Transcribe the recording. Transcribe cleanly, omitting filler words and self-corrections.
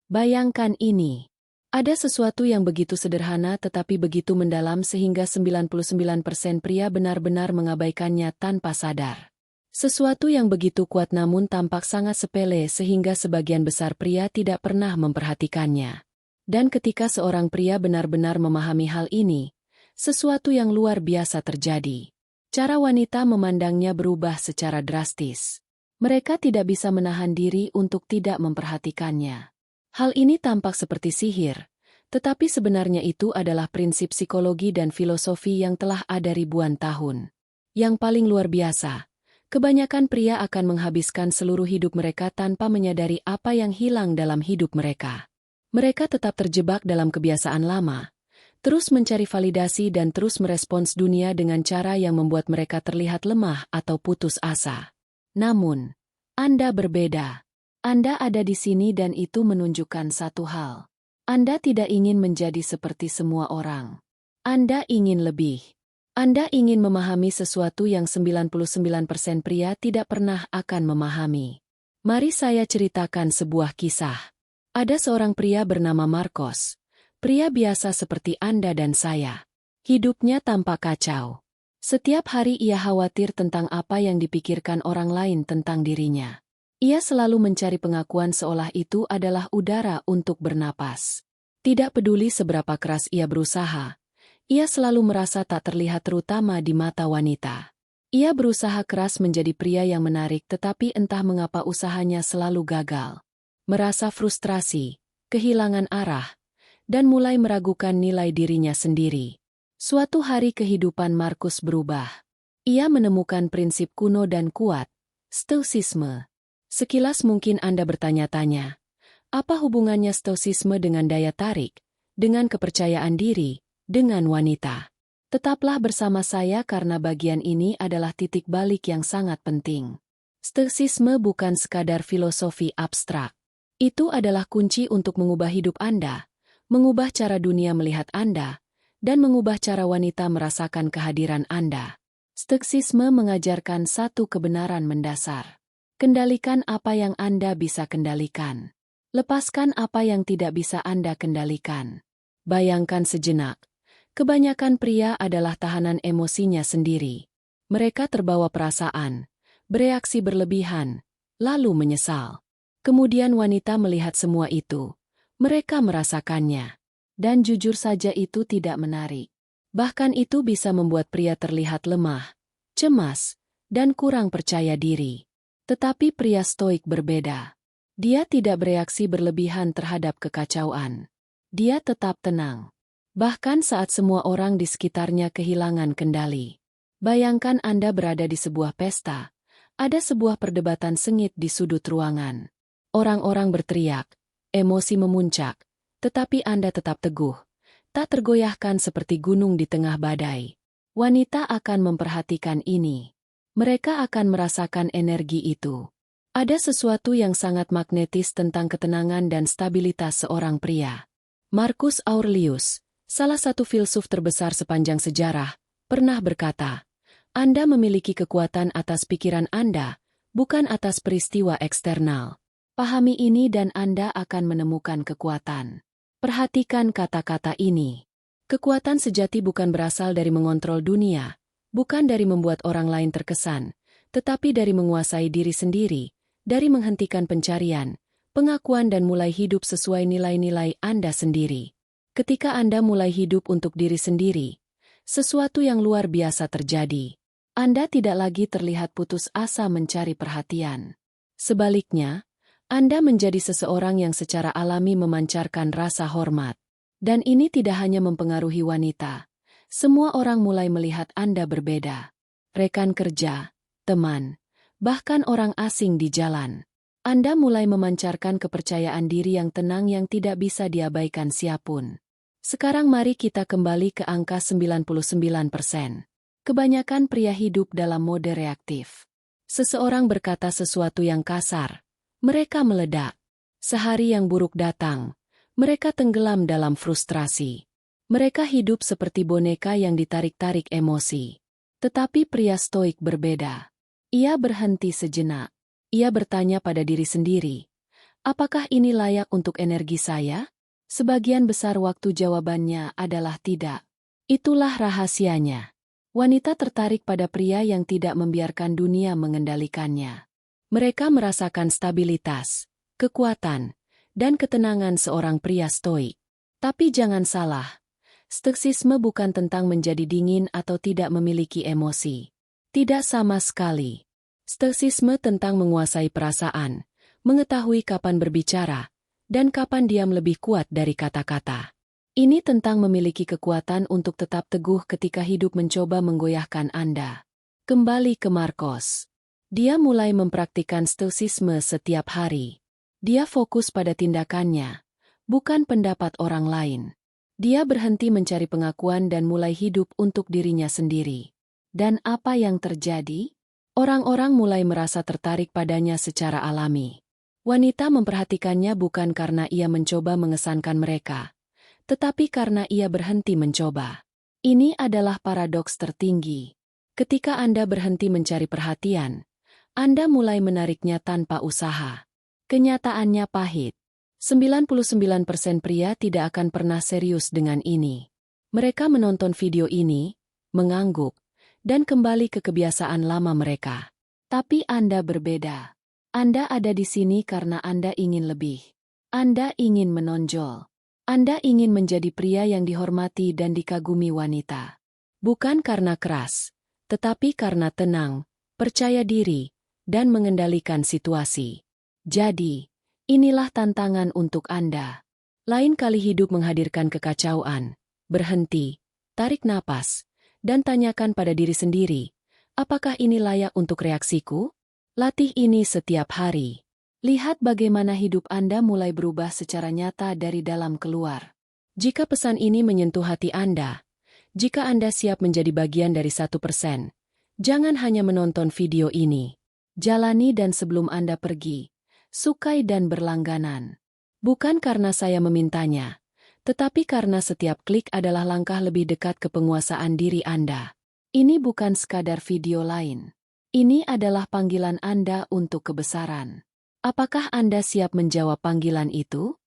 Bayangkan ini. Ada sesuatu yang begitu sederhana tetapi begitu mendalam sehingga 99% pria benar-benar mengabaikannya tanpa sadar. Sesuatu yang begitu kuat namun tampak sangat sepele sehingga sebagian besar pria tidak pernah memperhatikannya. Dan ketika seorang pria benar-benar memahami hal ini, sesuatu yang luar biasa terjadi. Cara wanita memandangnya berubah secara drastis. Mereka tidak bisa menahan diri untuk tidak memperhatikannya. Hal ini tampak seperti sihir, tetapi sebenarnya itu adalah prinsip psikologi dan filosofi yang telah ada ribuan tahun. Yang paling luar biasa, kebanyakan pria akan menghabiskan seluruh hidup mereka tanpa menyadari apa yang hilang dalam hidup mereka. Mereka tetap terjebak dalam kebiasaan lama, terus mencari validasi dan terus merespons dunia dengan cara yang membuat mereka terlihat lemah atau putus asa. Namun, Anda berbeda. Anda ada di sini dan itu menunjukkan satu hal. Anda tidak ingin menjadi seperti semua orang. Anda ingin lebih. Anda ingin memahami sesuatu yang 99% pria tidak pernah akan memahami. Mari saya ceritakan sebuah kisah. Ada seorang pria bernama Marcos. Pria biasa seperti Anda dan saya. Hidupnya tampak kacau. Setiap hari ia khawatir tentang apa yang dipikirkan orang lain tentang dirinya. Ia selalu mencari pengakuan seolah itu adalah udara untuk bernapas. Tidak peduli seberapa keras ia berusaha, ia selalu merasa tak terlihat terutama di mata wanita. Ia berusaha keras menjadi pria yang menarik tetapi entah mengapa usahanya selalu gagal. Merasa frustrasi, kehilangan arah, dan mulai meragukan nilai dirinya sendiri. Suatu hari kehidupan Marcus berubah. Ia menemukan prinsip kuno dan kuat, stoicisme. Sekilas mungkin Anda bertanya-tanya, apa hubungannya stoicisme dengan daya tarik, dengan kepercayaan diri, dengan wanita? Tetaplah bersama saya karena bagian ini adalah titik balik yang sangat penting. Stoicisme bukan sekadar filosofi abstrak. Itu adalah kunci untuk mengubah hidup Anda, mengubah cara dunia melihat Anda, dan mengubah cara wanita merasakan kehadiran Anda. Stoicisme mengajarkan satu kebenaran mendasar. Kendalikan apa yang Anda bisa kendalikan. Lepaskan apa yang tidak bisa Anda kendalikan. Bayangkan sejenak. Kebanyakan pria adalah tahanan emosinya sendiri. Mereka terbawa perasaan, bereaksi berlebihan, lalu menyesal. Kemudian wanita melihat semua itu. Mereka merasakannya. Dan jujur saja itu tidak menarik. Bahkan itu bisa membuat pria terlihat lemah, cemas, dan kurang percaya diri. Tetapi pria stoik berbeda. Dia tidak bereaksi berlebihan terhadap kekacauan. Dia tetap tenang. Bahkan saat semua orang di sekitarnya kehilangan kendali. Bayangkan Anda berada di sebuah pesta. Ada sebuah perdebatan sengit di sudut ruangan. Orang-orang berteriak, emosi memuncak, tetapi Anda tetap teguh. Tak tergoyahkan seperti gunung di tengah badai. Wanita akan memperhatikan ini. Mereka akan merasakan energi itu. Ada sesuatu yang sangat magnetis tentang ketenangan dan stabilitas seorang pria. Marcus Aurelius, salah satu filsuf terbesar sepanjang sejarah, pernah berkata, Anda memiliki kekuatan atas pikiran Anda, bukan atas peristiwa eksternal. Pahami ini dan Anda akan menemukan kekuatan. Perhatikan kata-kata ini. Kekuatan sejati bukan berasal dari mengontrol dunia, bukan dari membuat orang lain terkesan, tetapi dari menguasai diri sendiri, dari menghentikan pencarian, pengakuan dan mulai hidup sesuai nilai-nilai Anda sendiri. Ketika Anda mulai hidup untuk diri sendiri, sesuatu yang luar biasa terjadi. Anda tidak lagi terlihat putus asa mencari perhatian. Sebaliknya, Anda menjadi seseorang yang secara alami memancarkan rasa hormat. Dan ini tidak hanya mempengaruhi wanita. Semua orang mulai melihat Anda berbeda. Rekan kerja, teman, bahkan orang asing di jalan. Anda mulai memancarkan kepercayaan diri yang tenang yang tidak bisa diabaikan siapapun. Sekarang mari kita kembali ke angka 99%. Kebanyakan pria hidup dalam mode reaktif. Seseorang berkata sesuatu yang kasar, mereka meledak. Sehari yang buruk datang, mereka tenggelam dalam frustrasi. Mereka hidup seperti boneka yang ditarik-tarik emosi. Tetapi pria stoik berbeda. Ia berhenti sejenak. Ia bertanya pada diri sendiri, Apakah ini layak untuk energi saya? Sebagian besar waktu jawabannya adalah tidak. Itulah rahasianya. Wanita tertarik pada pria yang tidak membiarkan dunia mengendalikannya. Mereka merasakan stabilitas, kekuatan, dan ketenangan seorang pria stoik. Tapi jangan salah, stoiksisme bukan tentang menjadi dingin atau tidak memiliki emosi. Tidak sama sekali. Stoiksisme tentang menguasai perasaan, mengetahui kapan berbicara, dan kapan diam lebih kuat dari kata-kata. Ini tentang memiliki kekuatan untuk tetap teguh ketika hidup mencoba menggoyahkan Anda. Kembali ke Marcos. Dia mulai mempraktikkan stoiksisme setiap hari. Dia fokus pada tindakannya, bukan pendapat orang lain. Dia berhenti mencari pengakuan dan mulai hidup untuk dirinya sendiri. Dan apa yang terjadi? Orang-orang mulai merasa tertarik padanya secara alami. Wanita memperhatikannya bukan karena ia mencoba mengesankan mereka, tetapi karena ia berhenti mencoba. Ini adalah paradoks tertinggi. Ketika Anda berhenti mencari perhatian, Anda mulai menariknya tanpa usaha. Kenyataannya pahit. 99% pria tidak akan pernah serius dengan ini. Mereka menonton video ini, mengangguk, dan kembali ke kebiasaan lama mereka. Tapi Anda berbeda. Anda ada di sini karena Anda ingin lebih. Anda ingin menonjol. Anda ingin menjadi pria yang dihormati dan dikagumi wanita. Bukan karena keras, tetapi karena tenang, percaya diri, dan mengendalikan situasi. Jadi, inilah tantangan untuk Anda. Lain kali hidup menghadirkan kekacauan, berhenti, tarik napas, dan tanyakan pada diri sendiri, apakah ini layak untuk reaksiku? Latih ini setiap hari. Lihat bagaimana hidup Anda mulai berubah secara nyata dari dalam keluar. Jika pesan ini menyentuh hati Anda, jika Anda siap menjadi bagian dari 1%, jangan hanya menonton video ini. Jalani dan sebelum Anda pergi, sukai dan berlangganan. Bukan karena saya memintanya, tetapi karena setiap klik adalah langkah lebih dekat ke penguasaan diri Anda. Ini bukan sekadar video lain. Ini adalah panggilan Anda untuk kebesaran. Apakah Anda siap menjawab panggilan itu?